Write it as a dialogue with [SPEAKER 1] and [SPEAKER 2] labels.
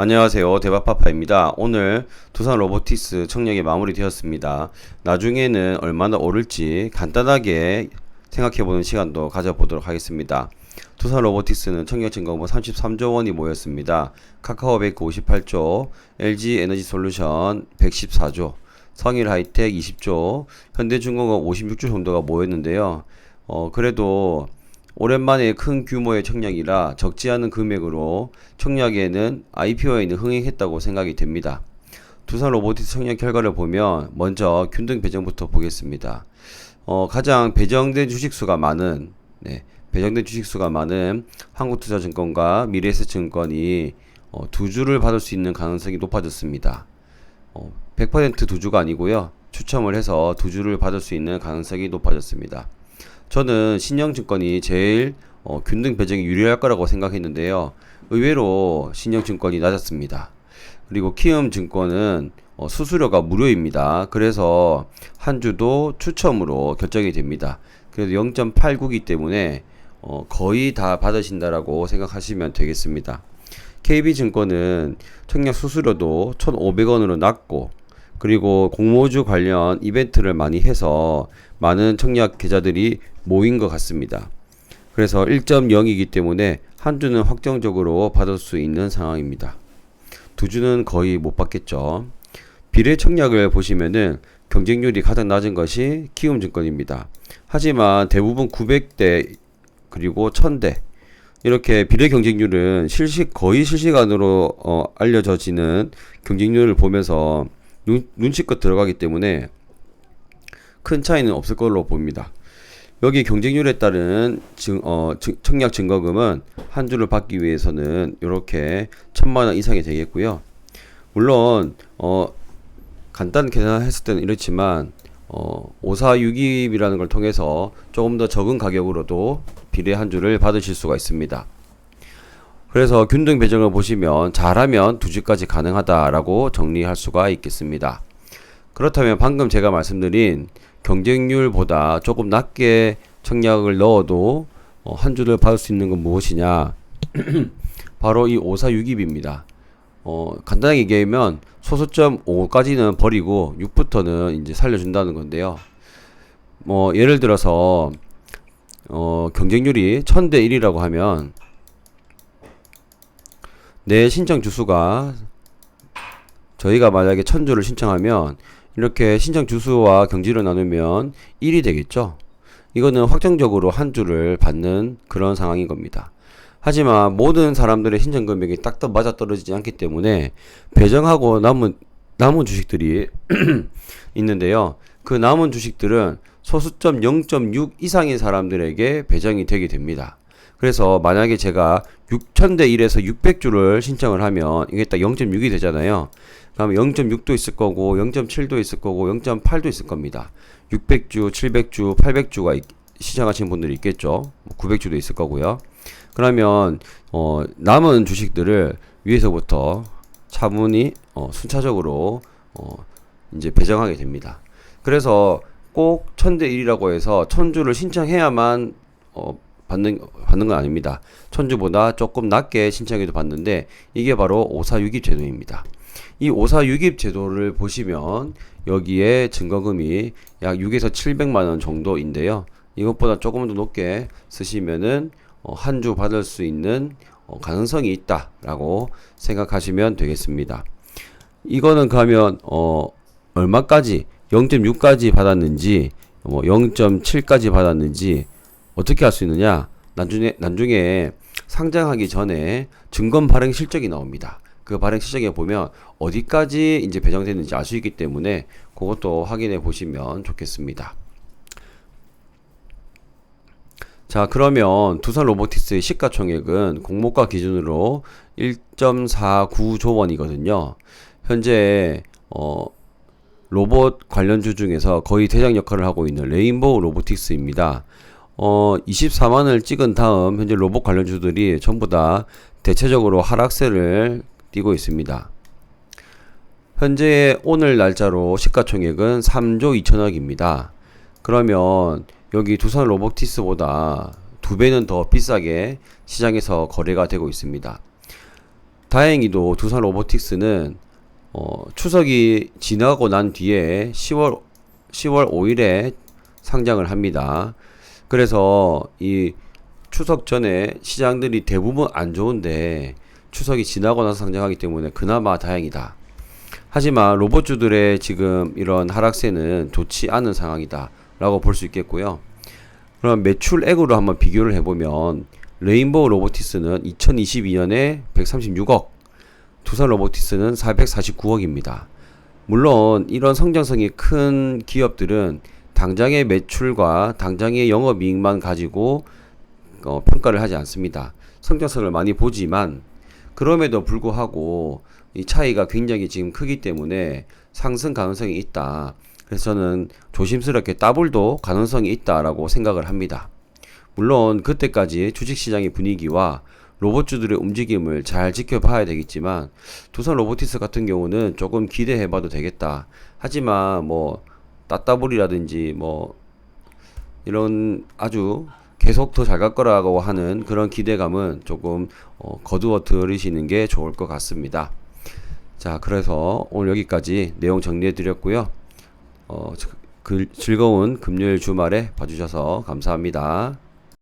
[SPEAKER 1] 안녕하세요. 대박파파입니다. 오늘 두산 로보틱스 청약이 마무리되었습니다. 나중에는 얼마나 오를지 간단하게 생각해보는 시간도 가져보도록 하겠습니다. 두산 로보틱스는 청약 증거금 33조 원이 모였습니다. 카카오뱅크 58조, LG 에너지 솔루션 114조, 성일 하이텍 20조, 현대중공업 56조 정도가 모였는데요. 그래도 오랜만에 큰 규모의 청약이라 적지 않은 금액으로 청약에는 IPO에는 흥행했다고 생각이 됩니다. 두산 로보틱스 청약 결과를 보면 먼저 균등 배정부터 보겠습니다. 가장 배정된 주식수가 많은 한국투자증권과 미래에셋증권이 두 주를 받을 수 있는 가능성이 높아졌습니다. 100% 두 주가 아니고요. 추첨을 해서 두 주를 받을 수 있는 가능성이 높아졌습니다. 저는 신영증권이 제일 균등 배정이 유리할 거라고 생각했는데요. 의외로 신영증권이 낮았습니다. 그리고 키움증권은 수수료가 무료입니다. 그래서 한 주도 추첨으로 결정이 됩니다. 그래서 0.89이기 때문에 거의 다 받으신다라고 생각하시면 되겠습니다. KB증권은 청약 수수료도 1,500원으로 낮고, 그리고 공모주 관련 이벤트를 많이 해서 많은 청약 계좌들이 모인 것 같습니다. 그래서 1.0이기 때문에 한 주는 확정적으로 받을 수 있는 상황입니다. 두 주는 거의 못 받겠죠. 비례 청약을 보시면은 경쟁률이 가장 낮은 것이 키움증권입니다. 하지만 대부분 900대 그리고 1000대 이렇게 비례 경쟁률은 거의 실시간으로 알려져지는 경쟁률을 보면서 눈치껏 들어가기 때문에 큰 차이는 없을 걸로 봅니다. 여기 경쟁률에 따른 청약 증거금은 한 주를 받기 위해서는 이렇게 1000만원 이상이 되겠고요. 물론 간단 계산했을 때는 이렇지만 5462입이라는 걸 통해서 조금 더 적은 가격으로도 비례 한 주를 받으실 수가 있습니다. 그래서 균등 배정을 보시면 잘하면 두 주까지 가능하다라고 정리할 수가 있겠습니다. 그렇다면 방금 제가 말씀드린 경쟁률보다 조금 낮게 청약을 넣어도 한 주를 받을 수 있는 건 무엇이냐? 바로 이 5462입니다. 간단하게 얘기하면 소수점 5까지는 버리고 6부터는 이제 살려준다는 건데요. 예를 들어서 경쟁률이 1000대 1이라고 하면 내 신청 주수가 저희가 만약에 1000주를 신청하면 이렇게 신청 주수와 경지를 나누면 1이 되겠죠. 이거는 확정적으로 한 주를 받는 그런 상황인 겁니다. 하지만 모든 사람들의 신청 금액이 딱 맞아떨어지지 않기 때문에 배정하고 남은 주식들이 있는데요. 그 남은 주식들은 소수점 0.6 이상인 사람들에게 배정이 되게 됩니다. 그래서 만약에 제가 6000대 1에서 600주를 신청을 하면 이게 딱 0.6이 되잖아요. 그러면 0.6도 있을 거고 0.7도 있을 거고 0.8도 있을 겁니다. 600주, 700주, 800주가 시청하신 분들이 있겠죠. 900주도 있을 거고요. 그러면 남은 주식들을 위에서부터 차분히 순차적으로 이제 배정하게 됩니다. 그래서 꼭 1000대 1이라고 해서 1000주를 신청해야만 받는 건 아닙니다. 1000주보다 조금 낮게 신청해도 받는데 이게 바로 5462 제도입니다. 이 5462 제도를 보시면 여기에 증거금이 약 6에서 700만원 정도인데요. 이것보다 조금 더 높게 쓰시면은 한 주 받을 수 있는 가능성이 있다라고 생각하시면 되겠습니다. 이거는 그러면 얼마까지 0.6까지 받았는지 0.7까지 받았는지 어떻게 할 수 있느냐? 나중에 상장하기 전에 증권 발행 실적이 나옵니다. 그 발행 실적에 보면 어디까지 이제 배정됐는지 알 수 있기 때문에 그것도 확인해 보시면 좋겠습니다. 자, 그러면 두산 로보틱스의 시가총액은 공모가 기준으로 1.49조 원이거든요. 현재 로봇 관련주 중에서 거의 대장 역할을 하고 있는 레인보우 로보틱스입니다. 24만을 찍은 다음 현재 로봇 관련주들이 전부 다 대체적으로 하락세를 띄고 있습니다. 현재 오늘 날짜로 시가총액은 3조 2천억입니다. 그러면 여기 두산 로보틱스보다 2배는 더 비싸게 시장에서 거래가 되고 있습니다. 다행히도 두산 로보틱스는 추석이 지나고 난 뒤에 10월 5일에 상장을 합니다. 그래서 이 추석 전에 시장들이 대부분 안 좋은데 추석이 지나고 나서 상장하기 때문에 그나마 다행이다. 하지만 로봇주들의 지금 이런 하락세는 좋지 않은 상황이다 라고 볼 수 있겠고요. 그럼 매출액으로 한번 비교를 해보면 레인보우 로보티스는 2022년에 136억, 두산 로보티스는 449억입니다. 물론 이런 성장성이 큰 기업들은 당장의 매출과 당장의 영업이익만 가지고 평가를 하지 않습니다. 성장성을 많이 보지만 그럼에도 불구하고 이 차이가 굉장히 지금 크기 때문에 상승 가능성이 있다. 그래서 저는 조심스럽게 더블도 가능성이 있다라고 생각을 합니다. 물론 그때까지 주식시장의 분위기와 로봇주들의 움직임을 잘 지켜봐야 되겠지만 두산 로보티스 같은 경우는 조금 기대해봐도 되겠다. 하지만 뭐 따따블이라든지 뭐 이런 아주 계속 더 잘 갈 거라고 하는 그런 기대감은 조금 거두어 들으시는 게 좋을 것 같습니다. 자, 그래서 오늘 여기까지 내용 정리해 드렸고요. 즐거운 금요일 주말에 봐주셔서 감사합니다.